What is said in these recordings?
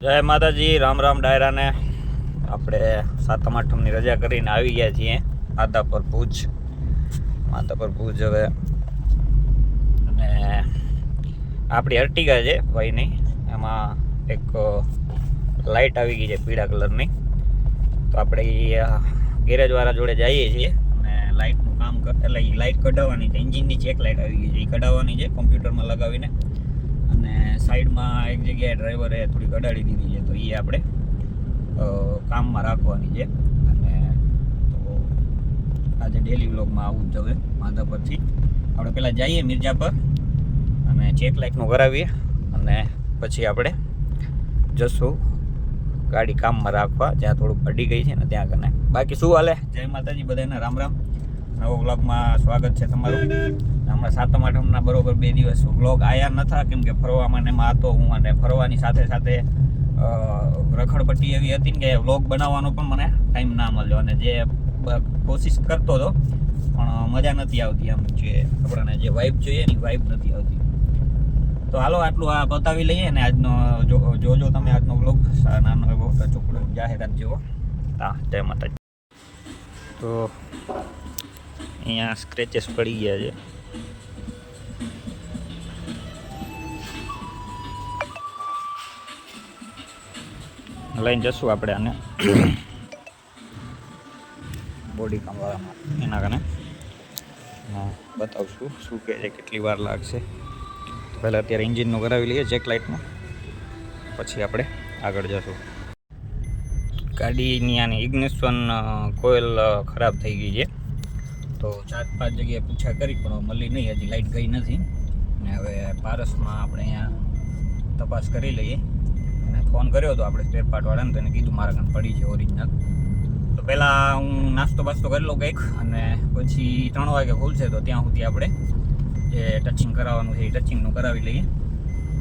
જય માતાજી, રામ રામ ડાયરાને. આપણે સાતમ આઠમની રજા કરીને આવી ગયા છીએ માધાપર ભુજ. હવે અને આપણી અર્ટિગા છે ભાઈની, એમાં એક લાઇટ આવી ગઈ છે પીળા કલરની. તો આપણે ગેરેજવાળા જોડે જઈએ છીએ અને લાઇટનું કામ એટલે લાઇટ કઢાવવાની છે. એન્જિનની ચેક લાઇટ આવી ગઈ છે, એ કઢાવવાની છે કોમ્પ્યુટરમાં લગાવીને. અને સાઈડમાં એક જગ્યાએ ડ્રાઈવરે થોડીક અડાડી દીધી છે, તો એ આપણે કામમાં રાખવાની છે. અને તો આજે ડેલી વ્લોગમાં આવું જ હવે માધાપરથી આપણે પહેલાં જઈએ મિર્જા પર અને ચેક લાઇટનું કરાવીએ અને પછી આપણે જશું ગાડી કામમાં રાખવા, જ્યાં થોડુંક અડી ગઈ છે ને ત્યાં કને. બાકી શું હાલે? જય માતાજી, બધાને રામ રામ. નવો વ્લોગમાં સ્વાગત છે તમારું. હમણાં સાતમ આઠમના બરોબર 2 દિવસ વ્લોગ આવ્યા નતા, કેમ કે ફરવામાં એમાં હતો હું, અને ફરવાની સાથે સાથે રખડપટ્ટી એવી હતી ને કે વ્લોગ બનાવવાનો પણ મને ટાઈમ ના મળ્યો. અને જે કોશિશ કરતો હતો પણ મજા નથી આવતી, આમ જે આપણને જે વાઇબ જોઈએ ને વાઇબ નથી આવતી. તો હાલો આટલું આ બતાવી લઈએ ને આજનો જોજો તમે આજનો વ્લોગ. નાનો એવો ચોખ્ખો જાહેરાત જેવો. હા, જય માતાજી. તો અહીંયા સ્ક્રેચેસ પડી ગયા છે. લઈને જશું આપણે આને બોડી કામવાળામાં, એના કારણે બતાવશું શું કહે છે, કેટલી વાર લાગશે. પહેલાં અત્યારે એન્જિનનું કરાવી લઈએ ચેક લાઇટનું, પછી આપણે આગળ જશું. ગાડીની આની ઇગ્નિશન કોઇલ ખરાબ થઈ ગઈ છે, તો 4-5 જગ્યાએ પૂછા કરી પણ મળી નહીં, હજી લાઇટ ગઈ નથી. અને હવે પારસમાં આપણે અહીંયા તપાસ કરી લઈએ. અને ફોન કર્યો હતો આપણે સ્પેર પાર્ટવાળાને, તો એને કીધું મારા કામ પડી છે ઓરિજિનલ. તો પહેલાં હું નાસ્તો બાસ્તો કરી લઉં કંઈક, અને પછી 3 વાગે ખુલશે તો ત્યાં સુધી આપણે જે ટચિંગ કરાવવાનું છે એ ટચિંગનું કરાવી લઈએ.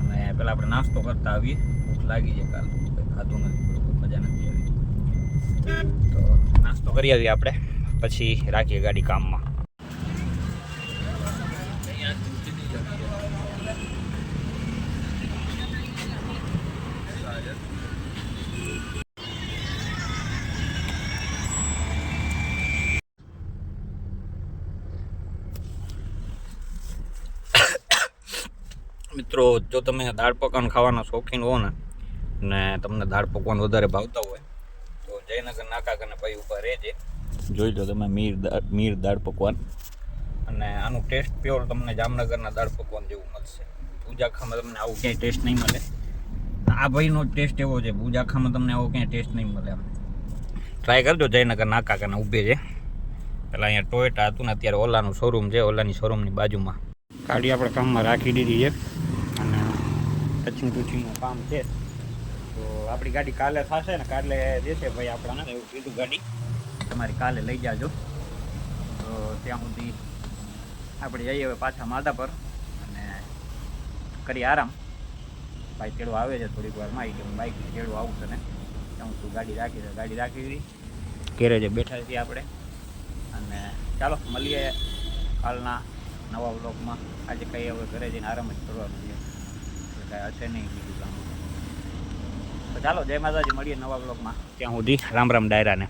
અને પહેલાં આપણે નાસ્તો કરતા આવીએ. ભૂખ લાગી છે, કાલ કંઈ ખાધું નથી, બરોબર મજા નથી આવી. તો નાસ્તો કરી આવીએ આપણે, પછી રાખીએ ગાડી કામમાં. મિત્રો, જો તમે દાળ પકવાન ખાવાના શોખીન હો ને, અને તમને દાળ પકવાન વધારે ભાવતા હોય તો જયનગર નાકા કને ભાઈ ઊભા રહેજે. જોઈ લો તમે મીર દાળ પકવાન. અને આનું ટેસ્ટ પ્યોર તમને જામનગરના દાળ પકવાન જેવું મળશે. બુજાખામાં તમને આવું ક્યાંય ટેસ્ટ નહીં મળે. આ ભાઈનો ટેસ્ટ એવો છે, બુજાખામાં તમને આવો ક્યાંય ટેસ્ટ નહીં મળે. આમ ટ્રાય કરજો. જયનગર નાકા કને ઊભે છે. પહેલાં અહીંયા ટોયોટા હતું ને, અત્યારે ઓલાનું શોરૂમ છે, ઓલાની શોરૂમની બાજુમાં. ગાડી આપણે કામમાં રાખી દીધી છે અને ટચિંગનું કામ છે. તો આપણી ગાડી કાલે થશે ને, કાલે દેશે ભાઈ આપણાને, એવું કીધું. ગાડી તમારી કાલે લઈ જાજો. તો ત્યાં સુધી આપણે જઈએ હવે પાછા માધાપર અને કરી આરામ. ભાઈ તેડો આવે છે થોડીક વારમાં, આવી કે હું બાઇકથી તેડો આવું છે ને ત્યાં તું ગાડી રાખી ગેરેજે બેઠા છીએ આપણે. અને ચાલો મળીએ કાલના નવા વ્લોગમાં. આજે કંઈ હવે ઘરે જઈને આરામ જ કરવાનું છે, કાંઈ હશે નહીં બીજું કામ. તો ચાલો, જય માતાજી, મળીએ નવા વ્લોગમાં. ત્યાં સુધી રામ રામ ડાયરાને.